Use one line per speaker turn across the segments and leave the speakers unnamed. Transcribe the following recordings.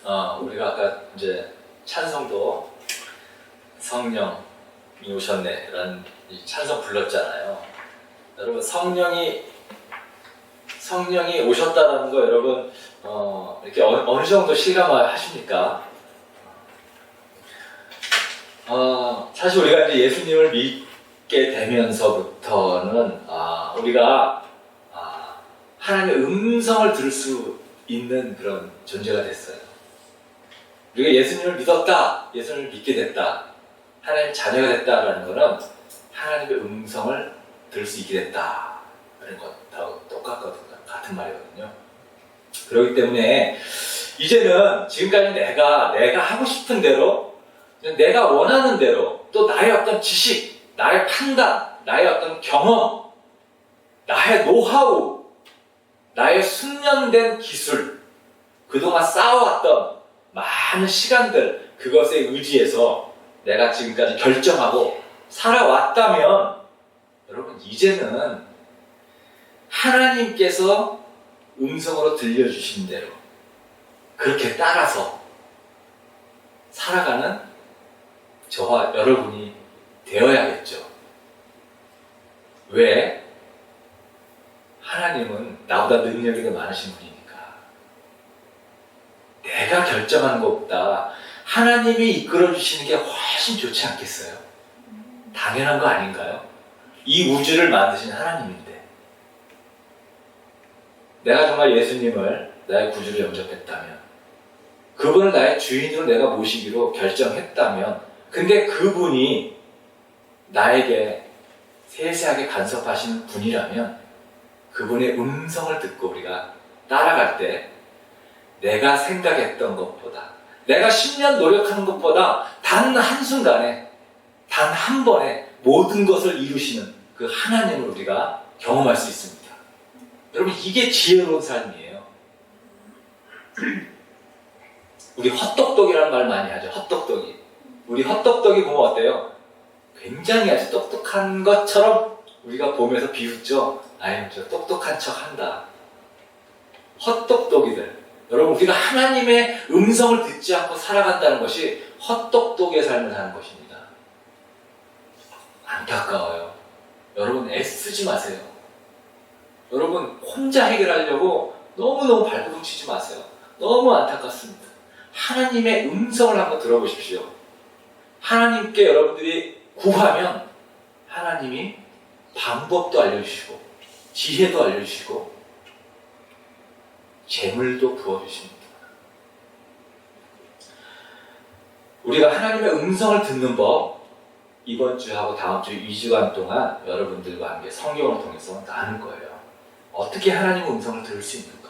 우리가 아까 이제 찬송도 성령이 오셨네 라는 이 찬송 불렀잖아요. 여러분 성령이 오셨다는 거 여러분 이렇게 어느 정도 실감을 하십니까? 사실 우리가 이제 예수님을 믿게 되면서부터는 우리가 하나님의 음성을 들을 수 있는 그런 존재가 됐어요. 우리가 예수님을 믿었다, 예수님을 믿게 됐다, 하나님의 자녀가 됐다라는 것은 하나님의 음성을 들을 수 있게 됐다라는 것하고 똑같거든요. 같은 말이거든요. 그렇기 때문에 이제는 지금까지 내가 하고 싶은 대로, 내가 원하는 대로, 또 나의 어떤 지식, 나의 판단, 나의 어떤 경험, 나의 노하우, 나의 숙련된 기술, 그동안 쌓아왔던 많은 시간들, 그것에 의지해서 내가 지금까지 결정하고 살아왔다면, 여러분 이제는 하나님께서 음성으로 들려주신 대로 그렇게 따라서 살아가는 저와 여러분이 되어야겠죠. 왜? 하나님은 나보다 능력이 더 많으신 분이니까. 내가 결정하는 것보다 하나님이 이끌어주시는 게 훨씬 좋지 않겠어요? 당연한 거 아닌가요? 이 우주를 만드신 하나님인데 내가 정말 예수님을 나의 구주로 영접했다면, 그분을 나의 주인으로 내가 모시기로 결정했다면, 근데 그분이 나에게 세세하게 간섭하시는 분이라면 그분의 음성을 듣고 우리가 따라갈 때 내가 생각했던 것보다, 내가 10년 노력하는 것보다 단 한순간에, 단 한 번에 모든 것을 이루시는 그 하나님을 우리가 경험할 수 있습니다. 여러분 이게 지혜로운 삶이에요. 우리 헛똑똑이라는 말 많이 하죠. 헛똑똑이. 우리 헛똑똑이 보면 어때요? 굉장히 아주 똑똑한 것처럼 우리가 보면서 비웃죠. 아유, 저 똑똑한 척 한다. 헛똑똑이들. 여러분 우리가 하나님의 음성을 듣지 않고 살아간다는 것이 헛똑똑의 삶을 사는 것입니다. 안타까워요. 여러분 애쓰지 마세요. 여러분 혼자 해결하려고 너무너무 발버둥 치지 마세요. 너무 안타깝습니다. 하나님의 음성을 한번 들어보십시오. 하나님께 여러분들이 구하면 하나님이 방법도 알려주시고 지혜도 알려주시고 재물도 부어주십니다. 우리가 하나님의 음성을 듣는 법, 이번 주하고 다음 주 2주간 동안 여러분들과 함께 성경을 통해서 나눌 거예요. 어떻게 하나님의 음성을 들을 수 있는가?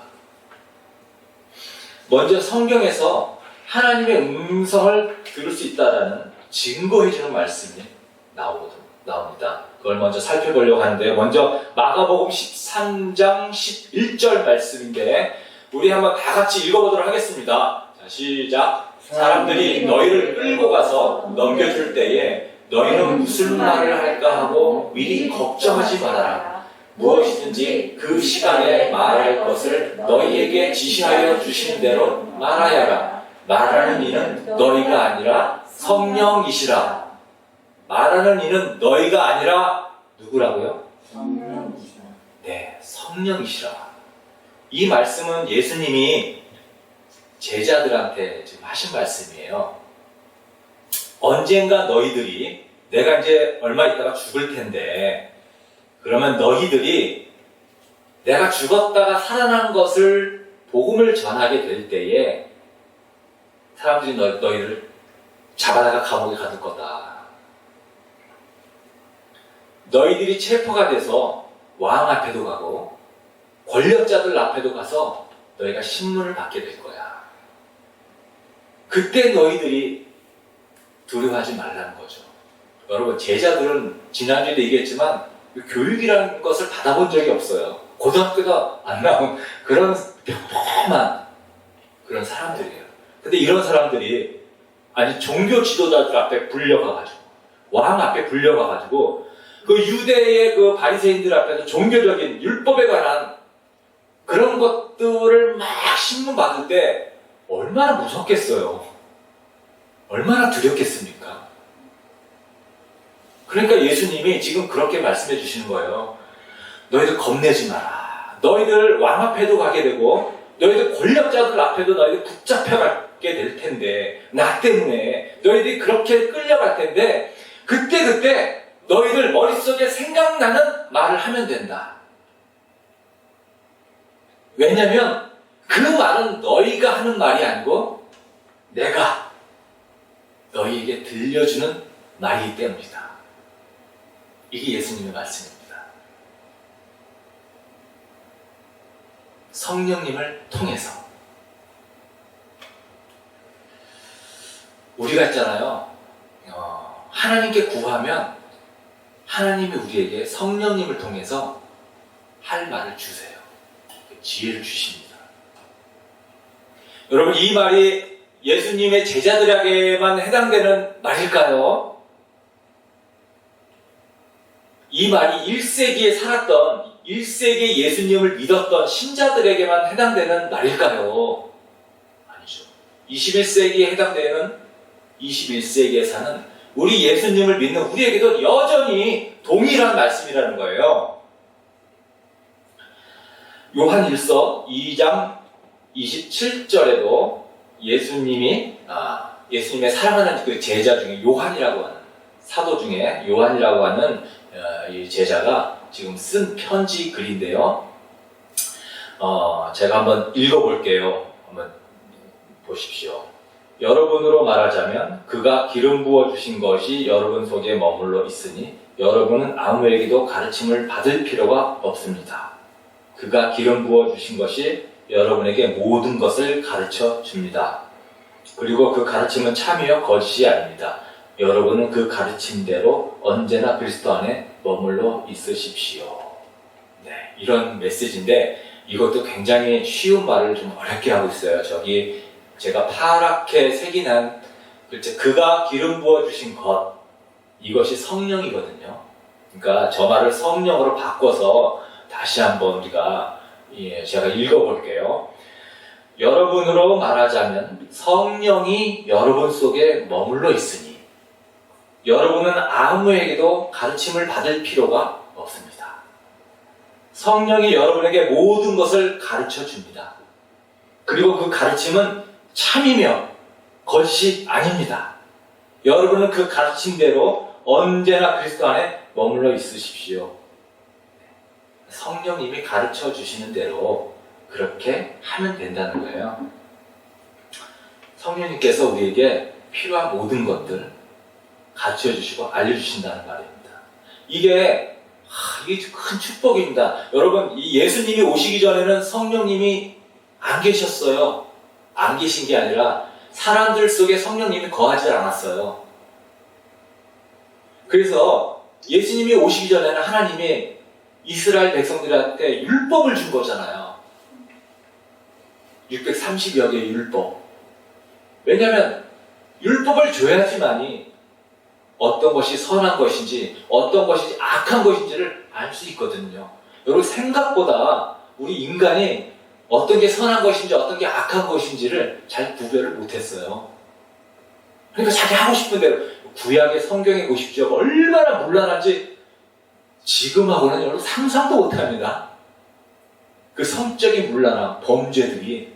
먼저 성경에서 하나님의 음성을 들을 수 있다라는 증거해주는 말씀이 나옵니다. 그걸 먼저 살펴보려고 하는데요. 먼저 마가복음 13장 11절 말씀인데 우리 한번 다 같이 읽어보도록 하겠습니다. 자, 시작. 사람들이 너희를 끌고 가서 넘겨줄 때에 너희는 무슨 말을 할까 하고 미리 걱정하지 말아라. 무엇이든지 그 시간에 말할 것을 너희에게 지시하여 주신 대로 말하여라. 말하는 이는 너희가 아니라 성령이시라. 말하는 이는 너희가 아니라 누구라고요?
성령이시라.
네, 성령이시라. 이 말씀은 예수님이 제자들한테 지금 하신 말씀이에요. 언젠가 너희들이, 내가 이제 얼마 있다가 죽을 텐데, 그러면 너희들이 내가 죽었다가 살아난 것을 복음을 전하게 될 때에 사람들이 너희를 잡아다가 감옥에 가둘 거다. 너희들이 체포가 돼서 왕 앞에도 가고 권력자들 앞에도 가서 너희가 신문을 받게 될 거야. 그때 너희들이 두려워하지 말라는 거죠. 여러분 제자들은 지난주에도 얘기했지만 교육이라는 것을 받아본 적이 없어요. 고등학교도 안 나온 그런 평범한 그런 사람들이에요. 근데 이런 사람들이 아니 종교 지도자들 앞에 불려가가지고 왕 앞에 불려가가지고 그 유대의 그 바리새인들 앞에서 종교적인 율법에 관한 그런 것들을 막 신문 받을 때 얼마나 무섭겠어요. 얼마나 두렵겠습니까? 그러니까 예수님이 지금 그렇게 말씀해 주시는 거예요. 너희들 겁내지 마라. 너희들 왕 앞에도 가게 되고 너희들 권력자들 앞에도 너희들 붙잡혀가게 될 텐데 나 때문에 너희들이 그렇게 끌려갈 텐데 그때 너희들 머릿속에 생각나는 말을 하면 된다. 왜냐면 그 말은 너희가 하는 말이 아니고 내가 너희에게 들려주는 말이기 때문이다. 이게 예수님의 말씀입니다. 성령님을 통해서 우리가 있잖아요. 하나님께 구하면 하나님이 우리에게 성령님을 통해서 할 말을 주세요. 지혜를 주십니다. 여러분, 이 말이 예수님의 제자들에게만 해당되는 말일까요? 이 말이 1세기에 살았던 1세기에 예수님을 믿었던 신자들에게만 해당되는 말일까요? 아니죠. 21세기에 해당되는 21세기에 사는 우리 예수님을 믿는 우리에게도 여전히 동일한 말씀이라는 거예요. 요한 1서 2장 27절에도 예수님의 사랑하는 그 제자 중에 요한이라고 하는 사도 중에 요한이라고 하는 이 제자가 지금 쓴 편지 글인데요. 제가 한번 읽어볼게요. 한번 보십시오. 여러분으로 말하자면 그가 기름 부어 주신 것이 여러분 속에 머물러 있으니 여러분은 아무에게도 가르침을 받을 필요가 없습니다. 그가 기름 부어 주신 것이 여러분에게 모든 것을 가르쳐 줍니다. 그리고 그 가르침은 참이요 거짓이 아닙니다. 여러분은 그 가르침대로 언제나 그리스도 안에 머물러 있으십시오. 네, 이런 메시지인데 이것도 굉장히 쉬운 말을 좀 어렵게 하고 있어요. 저기 제가 파랗게 색이 난 글자 그가 기름 부어 주신 것 이것이 성령이거든요. 그러니까 저 말을 성령으로 바꿔서 다시 한번 우리가 제가 읽어볼게요. 여러분으로 말하자면 성령이 여러분 속에 머물러 있으니 여러분은 아무에게도 가르침을 받을 필요가 없습니다. 성령이 여러분에게 모든 것을 가르쳐 줍니다. 그리고 그 가르침은 참이며 거짓이 아닙니다. 여러분은 그 가르침대로 언제나 그리스도 안에 머물러 있으십시오. 성령님이 가르쳐 주시는 대로 그렇게 하면 된다는 거예요. 성령님께서 우리에게 필요한 모든 것들 가르쳐 주시고 알려주신다는 말입니다. 이게 큰 축복입니다. 여러분, 이 예수님이 오시기 전에는 성령님이 안 계셨어요. 안 계신 게 아니라 사람들 속에 성령님이 거하지 않았어요. 그래서 예수님이 오시기 전에는 하나님이 이스라엘 백성들한테 율법을 준 거잖아요. 630여 개의 율법. 왜냐하면 율법을 줘야지만이 어떤 것이 선한 것인지 어떤 것이 악한 것인지를 알 수 있거든요. 여러분, 생각보다 우리 인간이 어떤 게 선한 것인지 어떤 게 악한 것인지를 잘 구별을 못했어요. 그러니까 자기 하고 싶은 대로 구약의 성경에 보십시오. 얼마나 문란한지 지금하고는 여러분 상상도 못합니다. 그 성적인 문란함, 범죄들이.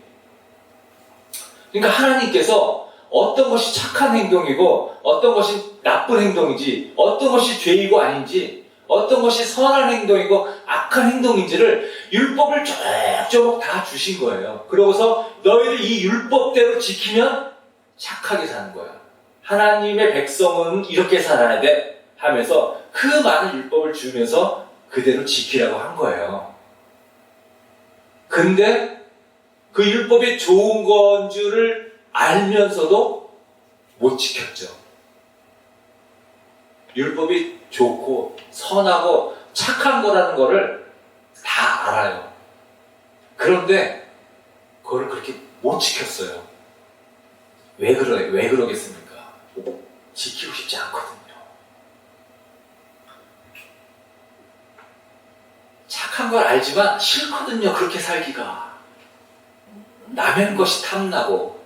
그러니까 하나님께서 어떤 것이 착한 행동이고 어떤 것이 나쁜 행동인지 어떤 것이 죄이고 아닌지 어떤 것이 선한 행동이고 악한 행동인지를 율법을 조목조목 다 주신 거예요. 그러고서 너희들 이 율법대로 지키면 착하게 사는 거예요. 하나님의 백성은 이렇게 살아야 돼 하면서 그 많은 율법을 주면서 그대로 지키라고 한 거예요. 근데 그 율법이 좋은 건 줄을 알면서도 못 지켰죠. 율법이 좋고 선하고 착한 거라는 거를 다 알아요. 그런데 그걸 그렇게 못 지켰어요. 왜 그러겠습니까? 지키고 싶지 않거든요. 착한 걸 알지만 싫거든요. 그렇게 살기가. 남의 것이 탐나고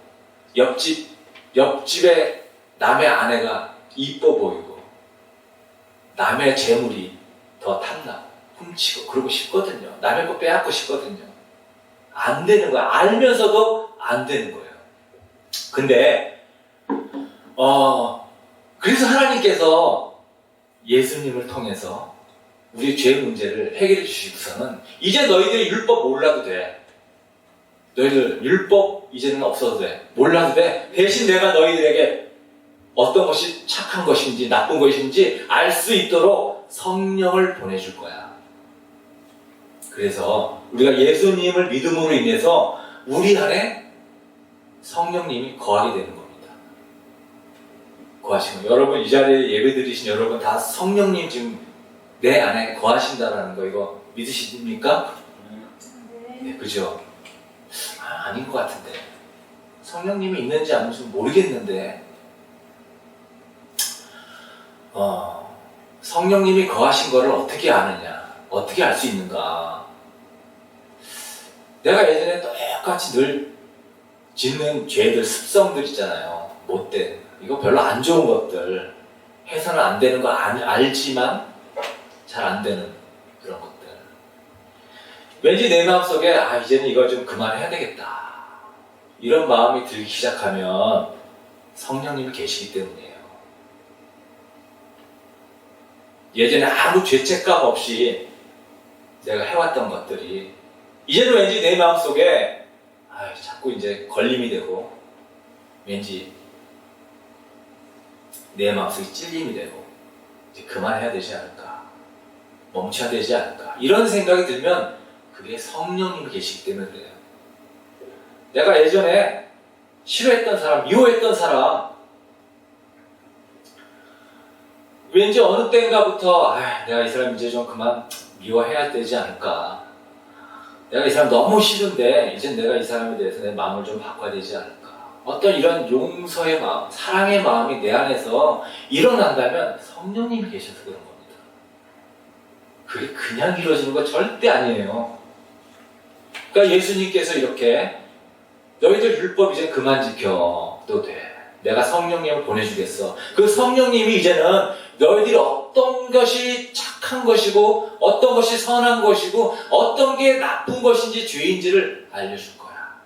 옆집에 남의 아내가 이뻐 보이고 남의 재물이 더 탐나 훔치고 그러고 싶거든요. 남의 거 빼앗고 싶거든요. 안 되는 거야. 알면서도 안 되는 거예요. 근데 그래서 하나님께서 예수님을 통해서 우리 죄 문제를 해결해 주시고서는 이제 너희들이 율법 몰라도 돼. 너희들 율법 이제는 없어도 돼. 몰라도 돼. 대신 내가 너희들에게 어떤 것이 착한 것인지 나쁜 것인지 알 수 있도록 성령을 보내줄 거야. 그래서 우리가 예수님을 믿음으로 인해서 우리 안에 성령님이 거하게 되는 겁니다. 거하시는 거. 여러분 이 자리에 예배 드리신 여러분 다 성령님 지금 내 안에 거하신다라는 거 이거 믿으십니까? 네, 그죠? 아닌 것 같은데 성령님이 있는지 안 있는지 모르겠는데 성령님이 거하신 거를 어떻게 아느냐? 어떻게 알 수 있는가? 내가 예전에 똑같이 늘 짓는 죄들, 습성들 있잖아요. 못된 이거 별로 안 좋은 것들 해서는 안 되는 거 알지만 잘 안 되는 그런 것들 왠지 내 마음속에 이제는 이거 좀 그만해야 되겠다 이런 마음이 들기 시작하면 성령님이 계시기 때문이에요. 예전에 아무 죄책감 없이 내가 해왔던 것들이 이제는 왠지 내 마음속에 자꾸 이제 걸림이 되고 왠지 내 마음속에 찔림이 되고 이제 그만해야 되지 않을까 멈춰야 되지 않을까 이런 생각이 들면 그게 성령님이 계시기 때문에 그래요. 내가 예전에 싫어했던 사람, 미워했던 사람 왠지 어느 때인가부터 내가 이 사람 이제 좀 그만 미워해야 되지 않을까 내가 이 사람 너무 싫은데 이제 내가 이 사람에 대해서 내 마음을 좀 바꿔야 되지 않을까 어떤 이런 용서의 마음, 사랑의 마음이 내 안에서 일어난다면 성령님이 계셔서 그런 겁니다. 그게 그냥 이루어지는 거 절대 아니에요. 그러니까 예수님께서 이렇게 너희들 율법 이제 그만 지켜도 돼. 내가 성령님을 보내주겠어. 그 성령님이 이제는 너희들이 어떤 것이 착한 것이고 어떤 것이 선한 것이고 어떤 게 나쁜 것인지 죄인지를 알려줄 거야.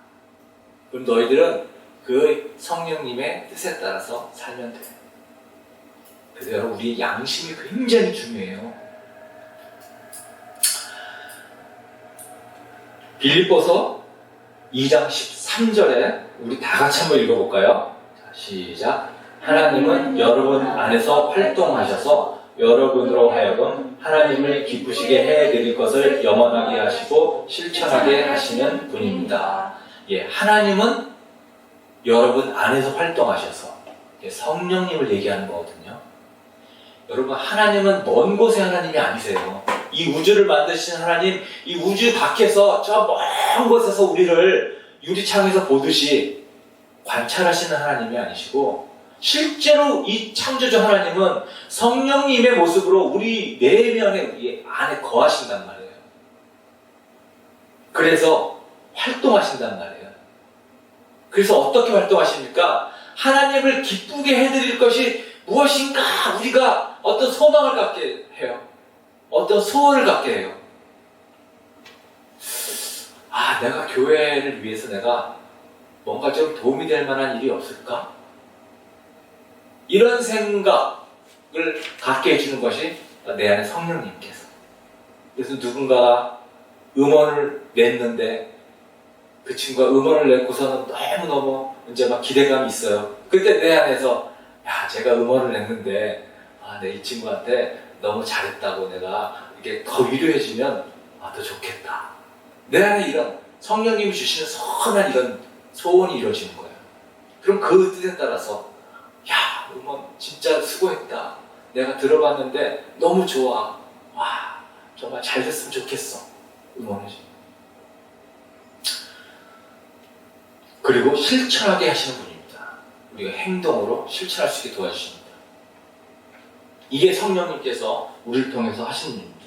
그럼 너희들은 그 성령님의 뜻에 따라서 살면 돼. 그래서 여러분 우리 양심이 굉장히 중요해요. 빌립보서 2장 13절에 우리 다 같이 한번 읽어볼까요? 자, 시작. 하나님은 여러분 안에서 활동하셔서 여러분으로 하여금 하나님을 기쁘시게 해드릴 것을 염원하게 하시고 실천하게 하시는 분입니다. 예, 하나님은 여러분 안에서 활동하셔서 성령님을 얘기하는 거거든요. 여러분 하나님은 먼 곳의 하나님이 아니세요. 이 우주를 만드신 하나님, 이 우주 밖에서 저 먼 곳에서 우리를 유리창에서 보듯이 관찰하시는 하나님이 아니시고 실제로 이 창조주 하나님은 성령님의 모습으로 우리 내면에 우리 안에 거하신단 말이에요. 그래서 활동하신단 말이에요. 그래서 어떻게 활동하십니까? 하나님을 기쁘게 해드릴 것이 무엇인가 우리가 어떤 소망을 갖게 해요. 어떤 소원을 갖게 해요. 내가 교회를 위해서 내가 뭔가 좀 도움이 될 만한 일이 없을까? 이런 생각을 갖게 해주는 것이 내 안에 성령님께서. 그래서 누군가가 음원을 냈는데 그 친구가 음원을 냈고서는 너무너무 이제 막 기대감이 있어요. 그때 내 안에서 제가 음원을 냈는데 내 이 친구한테 너무 잘했다고 내가 이게 더 위로해주면 더 좋겠다. 내 안에 이런 성령님이 주시는 선한 이런 소원이 이루어지는 거예요. 그럼 그 뜻에 따라서 음원 진짜 수고했다. 내가 들어봤는데 너무 좋아. 정말 잘 됐으면 좋겠어. 응원해줘. 그리고 실천하게 하시는 분입니다. 우리가 행동으로 실천할 수 있게 도와주십니다. 이게 성령님께서 우리를 통해서 하시는 일입니다.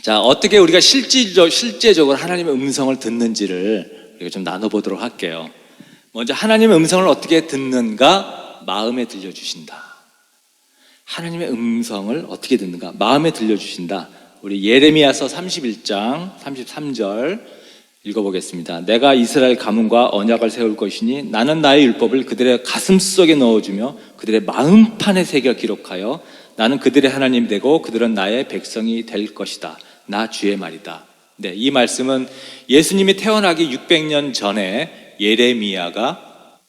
자, 어떻게 우리가 실제적으로 하나님의 음성을 듣는지를 우리가 좀 나눠보도록 할게요. 먼저 하나님의 음성을 어떻게 듣는가? 마음에 들려주신다. 하나님의 음성을 어떻게 듣는가? 마음에 들려주신다. 우리 예레미야서 31장 33절 읽어보겠습니다. 내가 이스라엘 가문과 언약을 세울 것이니 나는 나의 율법을 그들의 가슴속에 넣어주며 그들의 마음판에 새겨 기록하여 나는 그들의 하나님이 되고 그들은 나의 백성이 될 것이다. 나 주의 말이다. 네, 이 말씀은 예수님이 태어나기 600년 전에 예레미야가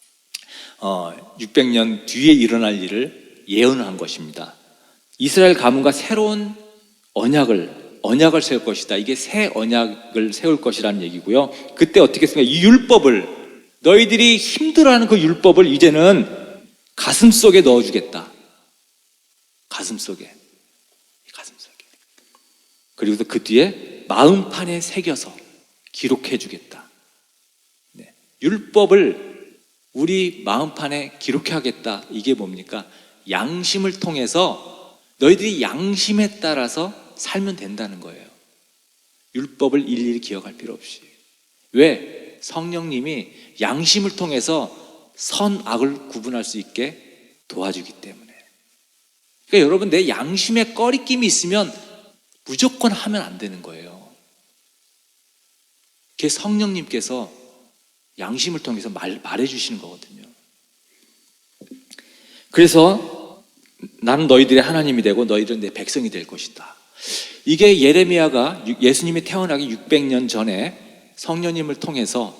600년 뒤에 일어날 일을 예언한 것입니다. 이스라엘 가문과 새로운 언약을 세울 것이다. 이게 새 언약을 세울 것이라는 얘기고요. 그때 어떻게 했습니까? 이 율법을, 너희들이 힘들어하는 그 율법을 이제는 가슴 속에 넣어주겠다. 가슴 속에. 그리고 그 뒤에 마음판에 새겨서 기록해 주겠다. 네. 율법을 우리 마음판에 기록하겠다. 이게 뭡니까? 양심을 통해서 너희들이 양심에 따라서 살면 된다는 거예요. 율법을 일일이 기억할 필요 없이. 왜? 성령님이 양심을 통해서 선악을 구분할 수 있게 도와주기 때문에. 그러니까 여러분, 내 양심에 꺼리낌이 있으면 무조건 하면 안 되는 거예요. 그게 성령님께서 양심을 통해서 말해주시는 거거든요. 그래서 나는 너희들의 하나님이 되고 너희들은 내 백성이 될 것이다. 이게 예레미야가 예수님이 태어나기 600년 전에 성령님을 통해서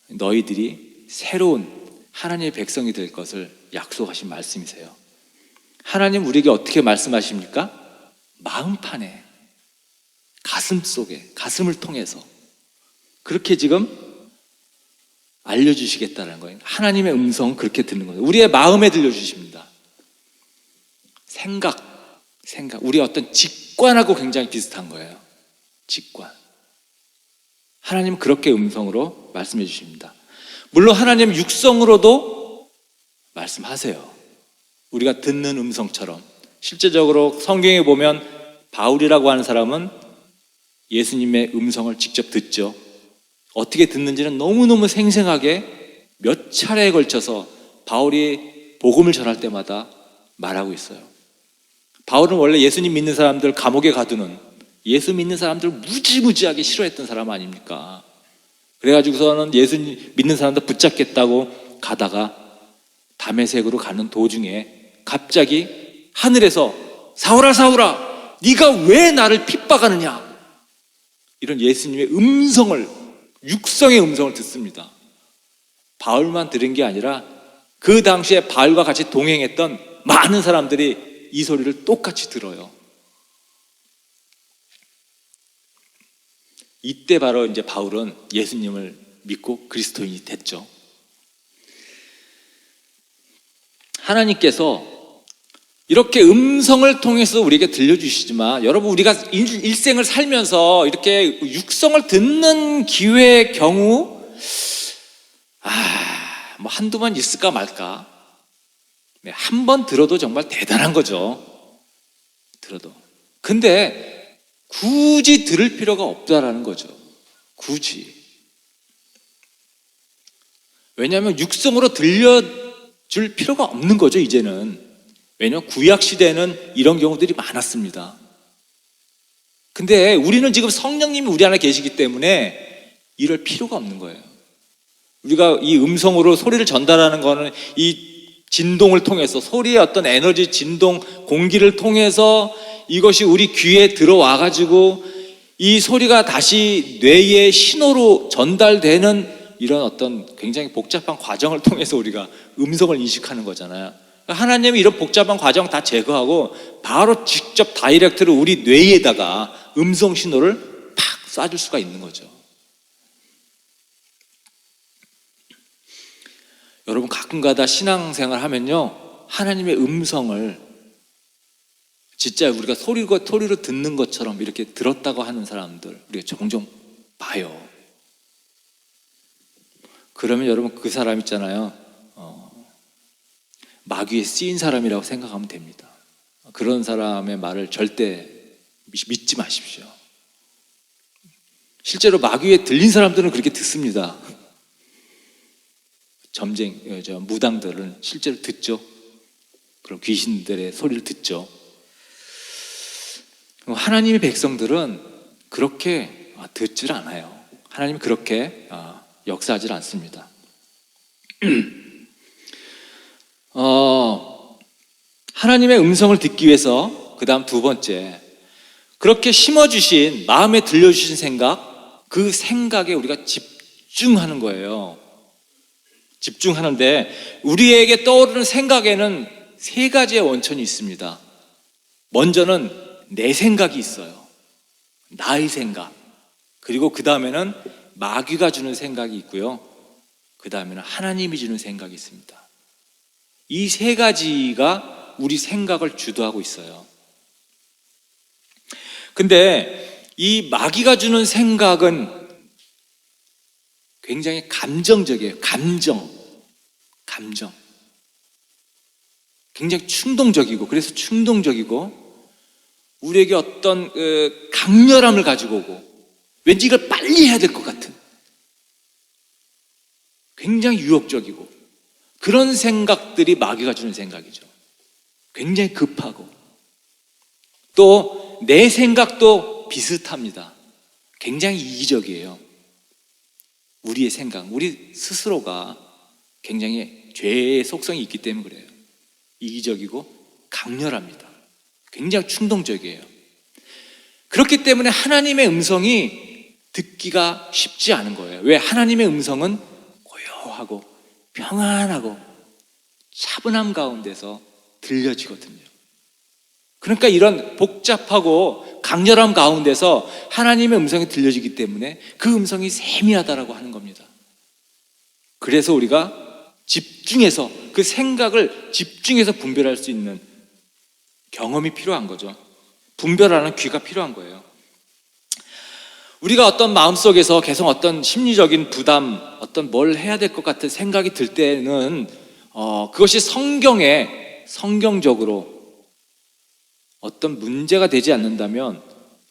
너희들이 새로운 하나님의 백성이 될 것을 약속하신 말씀이세요. 하나님 우리에게 어떻게 말씀하십니까? 마음판에, 가슴 속에, 가슴을 통해서 그렇게 지금 알려주시겠다는 거예요. 하나님의 음성 그렇게 듣는 거예요. 우리의 마음에 들려주십니다. 생각, 우리 어떤 직관하고 굉장히 비슷한 거예요. 직관. 하나님 그렇게 음성으로 말씀해 주십니다. 물론 하나님 육성으로도 말씀하세요. 우리가 듣는 음성처럼. 실제적으로 성경에 보면 바울이라고 하는 사람은 예수님의 음성을 직접 듣죠. 어떻게 듣는지는 너무너무 생생하게 몇 차례에 걸쳐서 바울이 복음을 전할 때마다 말하고 있어요. 바울은 원래 예수님 믿는 사람들 감옥에 가두는, 예수 믿는 사람들 무지무지하게 싫어했던 사람 아닙니까? 그래가지고서는 예수 믿는 사람들 붙잡겠다고 가다가 다메섹으로 가는 도중에 갑자기 하늘에서 사울아 사울아 네가 왜 나를 핍박하느냐, 이런 예수님의 음성을, 육성의 음성을 듣습니다. 바울만 들은 게 아니라 그 당시에 바울과 같이 동행했던 많은 사람들이 이 소리를 똑같이 들어요. 이때 바로 이제 바울은 예수님을 믿고 그리스도인이 됐죠. 하나님께서 이렇게 음성을 통해서 우리에게 들려주시지만, 여러분 우리가 일생을 살면서 이렇게 육성을 듣는 기회의 경우 뭐 한두 번 있을까 말까. 한 번 들어도 정말 대단한 거죠. 들어도. 근데 굳이 들을 필요가 없다라는 거죠. 굳이. 왜냐하면 육성으로 들려줄 필요가 없는 거죠, 이제는. 왜냐하면 구약 시대에는 이런 경우들이 많았습니다. 근데 우리는 지금 성령님이 우리 안에 계시기 때문에 이럴 필요가 없는 거예요. 우리가 이 음성으로 소리를 전달하는 거는 이 진동을 통해서, 소리의 어떤 에너지, 진동, 공기를 통해서 이것이 우리 귀에 들어와 가지고 이 소리가 다시 뇌의 신호로 전달되는 이런 어떤 굉장히 복잡한 과정을 통해서 우리가 음성을 인식하는 거잖아요. 하나님이 이런 복잡한 과정 다 제거하고 바로 직접 다이렉트로 우리 뇌에다가 음성 신호를 팍 쏴줄 수가 있는 거죠. 여러분 가끔가다 신앙생활 하면요, 하나님의 음성을 진짜 우리가 소리로 듣는 것처럼 이렇게 들었다고 하는 사람들 우리가 종종 봐요. 그러면 여러분 그 사람 있잖아요, 마귀에 쓰인 사람이라고 생각하면 됩니다. 그런 사람의 말을 절대 믿지 마십시오. 실제로 마귀에 들린 사람들은 그렇게 듣습니다. 무당들은 실제로 듣죠. 그런 귀신들의 소리를 듣죠. 하나님의 백성들은 그렇게 듣질 않아요. 하나님이 그렇게 역사하지 않습니다. 하나님의 음성을 듣기 위해서 그 다음 두 번째, 그렇게 심어주신, 마음에 들려주신 생각, 그 생각에 우리가 집중하는 거예요. 집중하는데 우리에게 떠오르는 생각에는 세 가지의 원천이 있습니다. 먼저는 내 생각이 있어요. 나의 생각. 그리고 그 다음에는 마귀가 주는 생각이 있고요. 그 다음에는 하나님이 주는 생각이 있습니다. 이 세 가지가 우리 생각을 주도하고 있어요. 근데 이 마귀가 주는 생각은 굉장히 감정적이에요. 감정. 굉장히 충동적이고, 그래서 충동적이고, 우리에게 어떤 강렬함을 가지고 오고, 왠지 이걸 빨리 해야 될 것 같은, 굉장히 유혹적이고, 그런 생각들이 마귀가 주는 생각이죠. 굉장히 급하고, 또 내 생각도 비슷합니다. 굉장히 이기적이에요. 우리의 생각, 우리 스스로가 굉장히 죄의 속성이 있기 때문에 그래요. 이기적이고 강렬합니다. 굉장히 충동적이에요. 그렇기 때문에 하나님의 음성이 듣기가 쉽지 않은 거예요. 왜? 하나님의 음성은 고요하고 평안하고 차분함 가운데서 들려지거든요. 그러니까 이런 복잡하고 강렬함 가운데서 하나님의 음성이 들려지기 때문에 그 음성이 세미하다라고 하는 겁니다. 그래서 우리가 집중해서, 그 생각을 집중해서 분별할 수 있는 경험이 필요한 거죠. 분별하는 귀가 필요한 거예요. 우리가 어떤 마음속에서 계속 어떤 심리적인 부담, 어떤 뭘 해야 될 것 같은 생각이 들 때는 그것이 성경적으로 어떤 문제가 되지 않는다면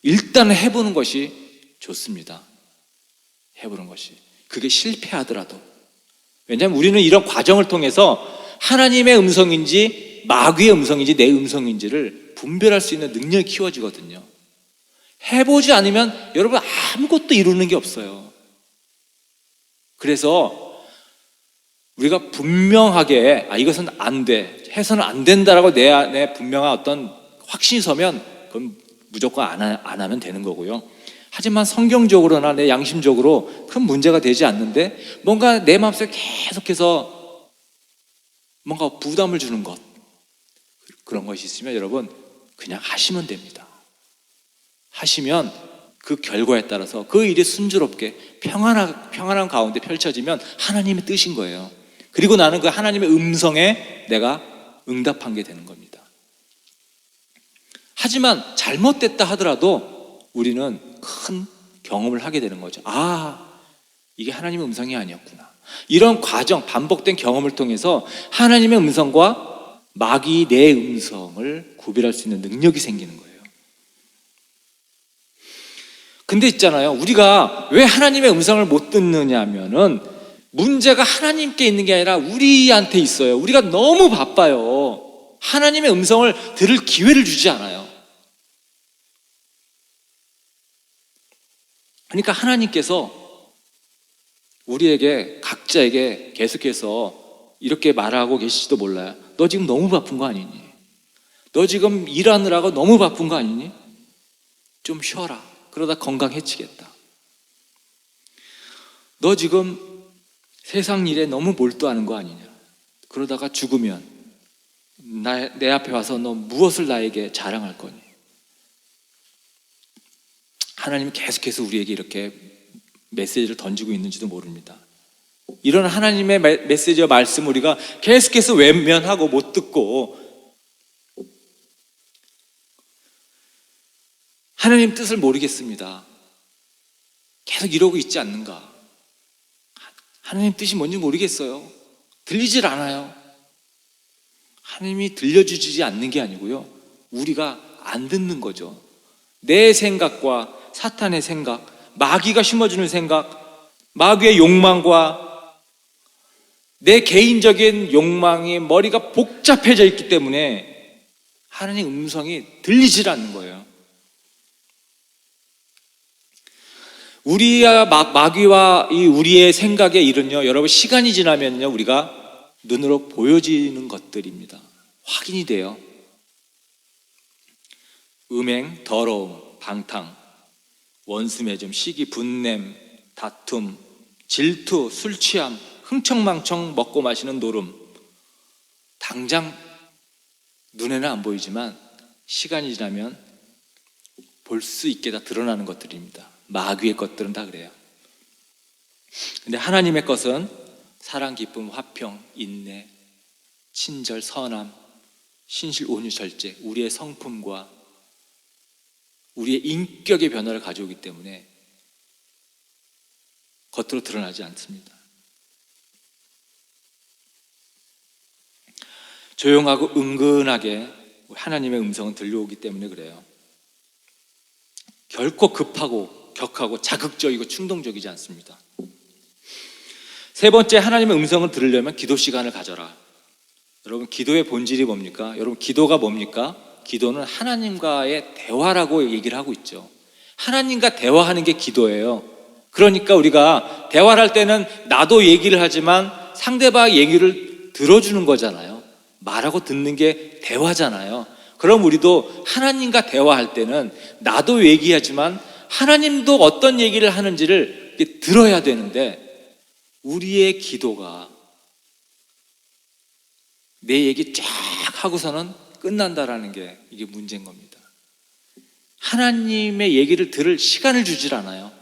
일단 해보는 것이 좋습니다. 해보는 것이. 그게 실패하더라도. 왜냐하면 우리는 이런 과정을 통해서 하나님의 음성인지 마귀의 음성인지 내 음성인지를 분별할 수 있는 능력이 키워지거든요. 해보지 않으면 여러분 아무것도 이루는 게 없어요. 그래서 우리가 분명하게 이것은 안 돼, 해서는 안 된다라고 내 안에 분명한 어떤 확신이 서면 그건 무조건 안 하면 되는 거고요. 하지만 성경적으로나 내 양심적으로 큰 문제가 되지 않는데 뭔가 내 마음속에 계속해서 뭔가 부담을 주는 것, 그런 것이 있으면 여러분 그냥 하시면 됩니다. 하시면 그 결과에 따라서 그 일이 순조롭게 평안한 가운데 펼쳐지면 하나님의 뜻인 거예요. 그리고 나는 그 하나님의 음성에 내가 응답한 게 되는 겁니다. 하지만 잘못됐다 하더라도 우리는 큰 경험을 하게 되는 거죠. 이게 하나님의 음성이 아니었구나. 이런 과정, 반복된 경험을 통해서 하나님의 음성과 마귀 내 음성을 구별할 수 있는 능력이 생기는 거예요. 근데 있잖아요, 우리가 왜 하나님의 음성을 못 듣느냐 하면은 문제가 하나님께 있는 게 아니라 우리한테 있어요. 우리가 너무 바빠요. 하나님의 음성을 들을 기회를 주지 않아요. 그러니까 하나님께서 우리에게, 각자에게 계속해서 이렇게 말하고 계실지도 몰라요. 너 지금 너무 바쁜 거 아니니? 너 지금 일하느라고 너무 바쁜 거 아니니? 좀 쉬어라. 그러다 건강해지겠다. 너 지금 세상 일에 너무 몰두하는 거 아니냐? 그러다가 죽으면 내 앞에 와서 너 무엇을 나에게 자랑할 거니? 하나님은 계속해서 우리에게 이렇게 메시지를 던지고 있는지도 모릅니다. 이런 하나님의 메시지와 말씀 우리가 계속해서 외면하고 못 듣고 하나님 뜻을 모르겠습니다. 계속 이러고 있지 않는가? 하나님 뜻이 뭔지 모르겠어요. 들리질 않아요. 하나님이 들려주지 않는 게 아니고요, 우리가 안 듣는 거죠. 내 생각과 사탄의 생각, 마귀가 심어주는 생각, 마귀의 욕망과 내 개인적인 욕망이 머리가 복잡해져 있기 때문에 하나님 음성이 들리질 않는 거예요. 우리와 마귀와 이 우리의 생각의 일은요, 여러분 시간이 지나면요 우리가 눈으로 보여지는 것들입니다. 확인이 돼요. 음행, 더러움, 방탕, 원수 맺음, 시기, 분냄, 다툼, 질투, 술 취함, 흥청망청 먹고 마시는 노름. 당장 눈에는 안 보이지만 시간이 지나면 볼 수 있게 다 드러나는 것들입니다. 마귀의 것들은 다 그래요. 근데 하나님의 것은 사랑, 기쁨, 화평, 인내, 친절, 선함, 신실, 온유, 절제, 우리의 성품과 우리의 인격의 변화를 가져오기 때문에 겉으로 드러나지 않습니다. 조용하고 은근하게 하나님의 음성은 들려오기 때문에 그래요. 결코 급하고 격하고 자극적이고 충동적이지 않습니다. 세 번째, 하나님의 음성을 들으려면 기도 시간을 가져라. 여러분, 기도의 본질이 뭡니까? 여러분, 기도가 뭡니까? 기도는 하나님과의 대화라고 얘기를 하고 있죠. 하나님과 대화하는 게 기도예요. 그러니까 우리가 대화를 할 때는 나도 얘기를 하지만 상대방의 얘기를 들어주는 거잖아요. 말하고 듣는 게 대화잖아요. 그럼 우리도 하나님과 대화할 때는 나도 얘기하지만 하나님도 어떤 얘기를 하는지를 들어야 되는데, 우리의 기도가 내 얘기 쫙 하고서는 끝난다라는 게 이게 문제인 겁니다. 하나님의 얘기를 들을 시간을 주질 않아요.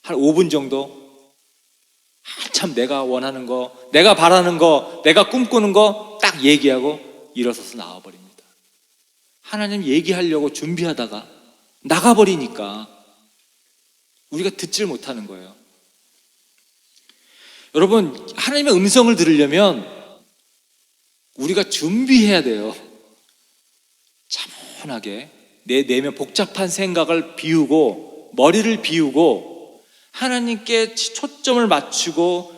한 5분 정도 한참 내가 원하는 거, 내가 바라는 거, 내가 꿈꾸는 거 딱 얘기하고 일어서서 나와버립니다. 하나님 얘기하려고 준비하다가 나가버리니까 우리가 듣질 못하는 거예요. 여러분, 하나님의 음성을 들으려면 우리가 준비해야 돼요. 차분하게 내 내면 복잡한 생각을 비우고 머리를 비우고 하나님께 초점을 맞추고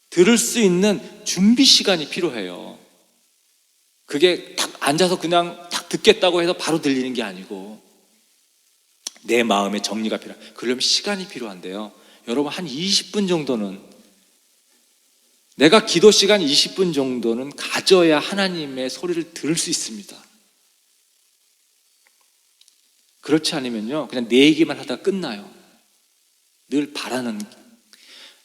들을 수 있는 준비 시간이 필요해요. 그게 딱 앉아서 그냥 딱 듣겠다고 해서 바로 들리는 게 아니고 내 마음의 정리가 필요해요. 그러려면 시간이 필요한데요. 여러분, 한 20분 정도는, 내가 기도 시간 20분 정도는 가져야 하나님의 소리를 들을 수 있습니다. 그렇지 않으면요 그냥 내 얘기만 하다가 끝나요. 늘 바라는.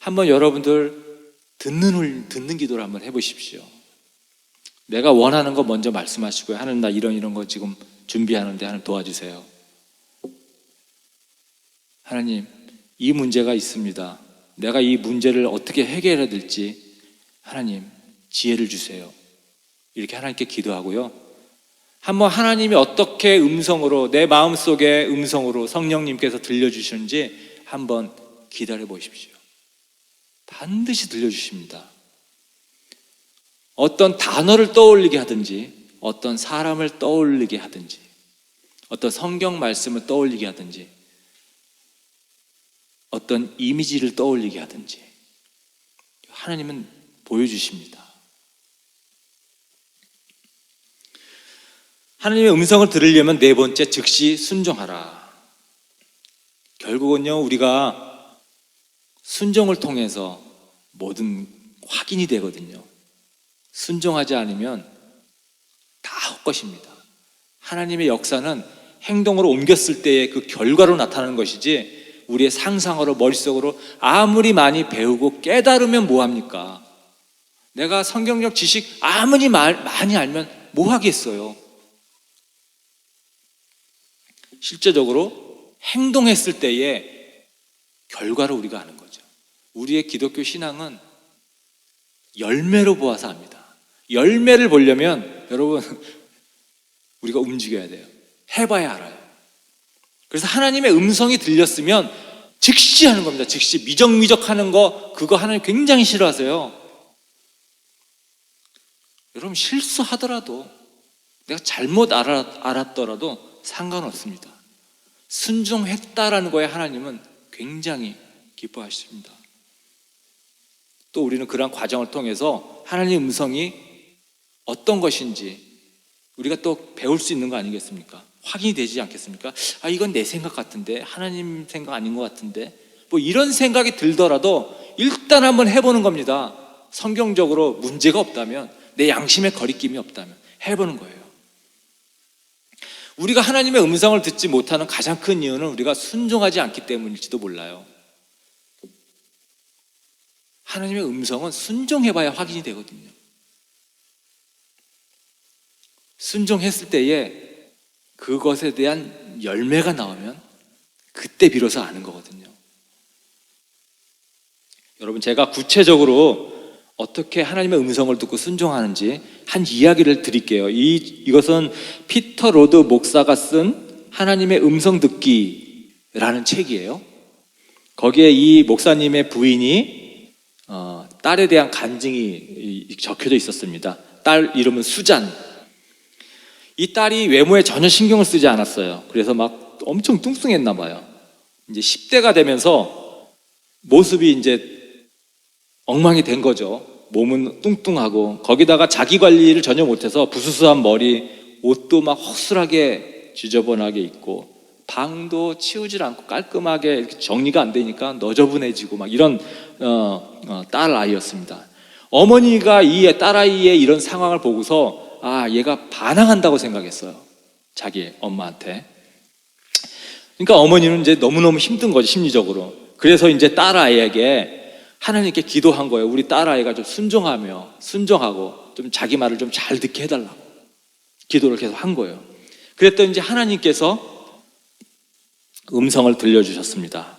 한번 여러분들 듣는 기도를 한번 해보십시오. 내가 원하는 거 먼저 말씀하시고요. 하나님, 나 이런 거 지금 준비하는데 하나님 도와주세요. 하나님, 이 문제가 있습니다. 내가 이 문제를 어떻게 해결해야 될지 하나님 지혜를 주세요. 이렇게 하나님께 기도하고요. 한번 하나님이 어떻게 음성으로, 내 마음속의 음성으로 성령님께서 들려주시는지 한번 기다려 보십시오. 반드시 들려주십니다. 어떤 단어를 떠올리게 하든지, 어떤 사람을 떠올리게 하든지, 어떤 성경 말씀을 떠올리게 하든지, 어떤 이미지를 떠올리게 하든지 하나님은 보여주십니다. 하나님의 음성을 들으려면 네 번째, 즉시 순종하라. 결국은요 우리가 순종을 통해서 모든 확인이 되거든요. 순종하지 않으면 다 헛것입니다. 하나님의 역사는 행동으로 옮겼을 때의 그 결과로 나타나는 것이지, 우리의 상상으로 머릿속으로 아무리 많이 배우고 깨달으면 뭐합니까? 내가 성경적 지식 아무리 많이 알면 뭐 하겠어요? 실제적으로 행동했을 때의 결과를 우리가 아는 거죠. 우리의 기독교 신앙은 열매로 보아서 압니다. 열매를 보려면 여러분 우리가 움직여야 돼요. 해봐야 알아요. 그래서 하나님의 음성이 들렸으면 즉시 하는 겁니다. 즉시. 미적미적 하는 거, 그거 하나님 굉장히 싫어하세요. 여러분, 실수하더라도, 내가 잘못 알았더라도 상관없습니다. 순종했다라는 거에 하나님은 굉장히 기뻐하십니다. 또 우리는 그러한 과정을 통해서 하나님의 음성이 어떤 것인지 우리가 또 배울 수 있는 거 아니겠습니까? 확인이 되지 않겠습니까? 아, 이건 내 생각 같은데, 하나님 생각 아닌 것 같은데, 뭐 이런 생각이 들더라도 일단 한번 해보는 겁니다. 성경적으로 문제가 없다면, 내 양심에 거리낌이 없다면 해보는 거예요. 우리가 하나님의 음성을 듣지 못하는 가장 큰 이유는 우리가 순종하지 않기 때문일지도 몰라요. 하나님의 음성은 순종해봐야 확인이 되거든요. 순종했을 때에 그것에 대한 열매가 나오면 그때 비로소 아는 거거든요. 여러분, 제가 구체적으로 어떻게 하나님의 음성을 듣고 순종하는지 한 이야기를 드릴게요. 이것은 피터 로드 목사가 쓴 하나님의 음성 듣기라는 책이에요. 거기에 이 목사님의 부인이 딸에 대한 간증이 적혀져 있었습니다. 딸 이름은 수잔. 이 딸이 외모에 전혀 신경을 쓰지 않았어요. 그래서 막 엄청 뚱뚱했나 봐요. 이제 10대가 되면서 모습이 이제 엉망이 된 거죠. 몸은 뚱뚱하고 거기다가 자기 관리를 전혀 못해서 부스스한 머리, 옷도 막 허술하게 지저분하게 입고 방도 치우질 않고 깔끔하게 이렇게 정리가 안 되니까 너저분해지고 막 이런 딸 아이였습니다. 어머니가 이 딸 아이의 이런 상황을 보고서 아, 얘가 반항한다고 생각했어요. 자기 엄마한테. 그러니까 어머니는 이제 너무너무 힘든 거지, 심리적으로. 그래서 이제 딸 아이에게 하나님께 기도한 거예요. 우리 딸아이가 좀 순종하고 좀 자기 말을 좀 잘 듣게 해달라고 기도를 계속 한 거예요. 그랬더니 이제 하나님께서 음성을 들려주셨습니다.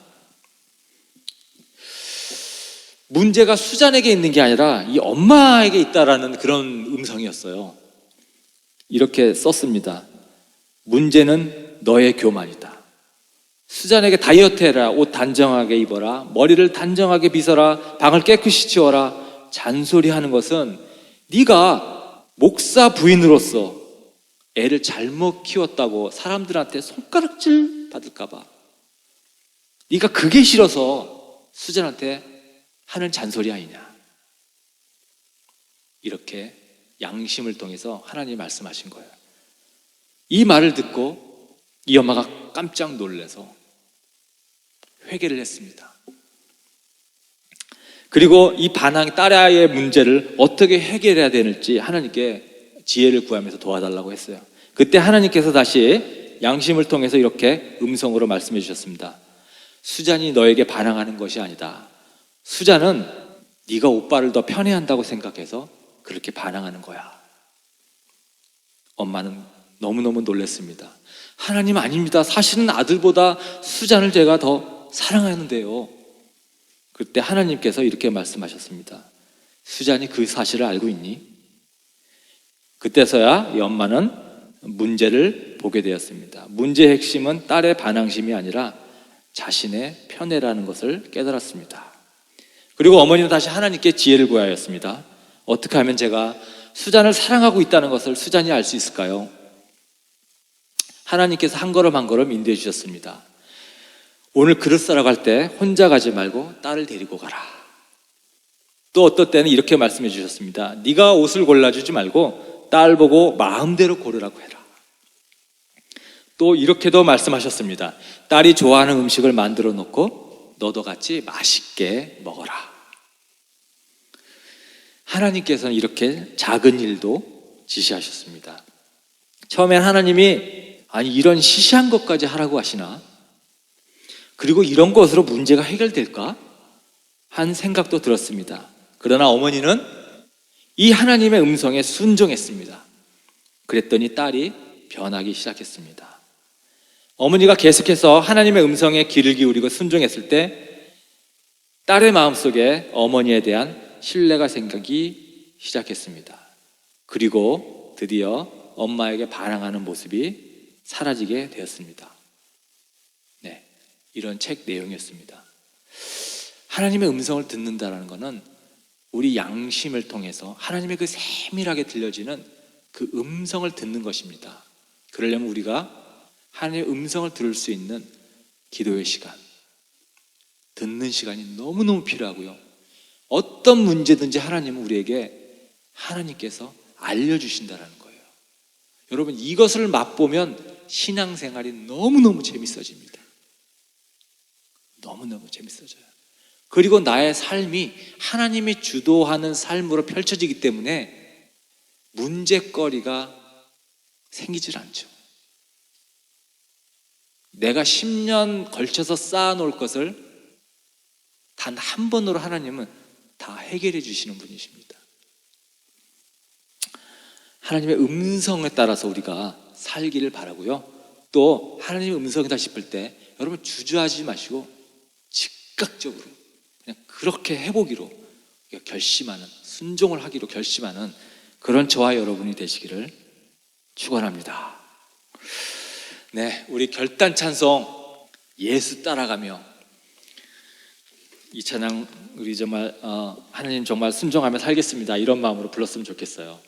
문제가 수잔에게 있는 게 아니라 이 엄마에게 있다라는 그런 음성이었어요. 이렇게 썼습니다. 문제는 너의 교만이다. 수잔에게 다이어트 해라, 옷 단정하게 입어라, 머리를 단정하게 빗어라, 방을 깨끗이 치워라. 잔소리하는 것은 네가 목사 부인으로서 애를 잘못 키웠다고 사람들한테 손가락질 받을까 봐 네가 그게 싫어서 수잔한테 하는 잔소리 아니냐. 이렇게 양심을 통해서 하나님이 말씀하신 거예요. 이 말을 듣고 이 엄마가 깜짝 놀라서 회개를 했습니다. 그리고 이 딸아이의 문제를 어떻게 해결해야 되는지 하나님께 지혜를 구하면서 도와달라고 했어요. 그때 하나님께서 다시 양심을 통해서 이렇게 음성으로 말씀해 주셨습니다. 수잔이 너에게 반항하는 것이 아니다. 수잔은 네가 오빠를 더 편애한다고 생각해서 그렇게 반항하는 거야. 엄마는 너무너무 놀랐습니다. 하나님 아닙니다. 사실은 아들보다 수잔을 제가 더 사랑하는데요. 그때 하나님께서 이렇게 말씀하셨습니다. 수잔이 그 사실을 알고 있니? 그때서야 이 엄마는 문제를 보게 되었습니다. 문제의 핵심은 딸의 반항심이 아니라 자신의 편애라는 것을 깨달았습니다. 그리고 어머니는 다시 하나님께 지혜를 구하였습니다. 어떻게 하면 제가 수잔을 사랑하고 있다는 것을 수잔이 알 수 있을까요? 하나님께서 한 걸음 한 걸음 인도해 주셨습니다. 오늘 그릇 싸러 갈 때 혼자 가지 말고 딸을 데리고 가라. 또 어떨 때는 이렇게 말씀해 주셨습니다. 네가 옷을 골라주지 말고 딸 보고 마음대로 고르라고 해라. 또 이렇게도 말씀하셨습니다. 딸이 좋아하는 음식을 만들어 놓고 너도 같이 맛있게 먹어라. 하나님께서는 이렇게 작은 일도 지시하셨습니다. 처음엔 하나님이 아니 이런 시시한 것까지 하라고 하시나? 그리고 이런 것으로 문제가 해결될까? 한 생각도 들었습니다. 그러나 어머니는 이 하나님의 음성에 순종했습니다. 그랬더니 딸이 변하기 시작했습니다. 어머니가 계속해서 하나님의 음성에 귀를 기울이고 순종했을 때 딸의 마음속에 어머니에 대한 신뢰가 생기기 시작했습니다. 그리고 드디어 엄마에게 반항하는 모습이 사라지게 되었습니다. 네, 이런 책 내용이었습니다. 하나님의 음성을 듣는다는 것은 우리 양심을 통해서 하나님의 그 세밀하게 들려지는 그 음성을 듣는 것입니다. 그러려면 우리가 하나님의 음성을 들을 수 있는 기도의 시간, 듣는 시간이 너무너무 필요하고요. 어떤 문제든지 하나님은 우리에게 하나님께서 알려주신다라는 거예요. 여러분, 이것을 맛보면 신앙생활이 너무너무 재밌어집니다. 너무너무 재밌어져요. 그리고 나의 삶이 하나님이 주도하는 삶으로 펼쳐지기 때문에 문제거리가 생기질 않죠. 내가 10년 걸쳐서 쌓아놓을 것을 단 한 번으로 하나님은 다 해결해 주시는 분이십니다. 하나님의 음성에 따라서 우리가 살기를 바라고요. 또 하나님의 음성이다 싶을 때 여러분 주저하지 마시고 즉각적으로 그냥 그렇게 해보기로 결심하는, 순종을 하기로 결심하는 그런 저와 여러분이 되시기를 축원합니다. 네, 우리 결단 찬송 예수 따라가며 이 찬양 우리 정말 하나님 정말 순종하며 살겠습니다, 이런 마음으로 불렀으면 좋겠어요.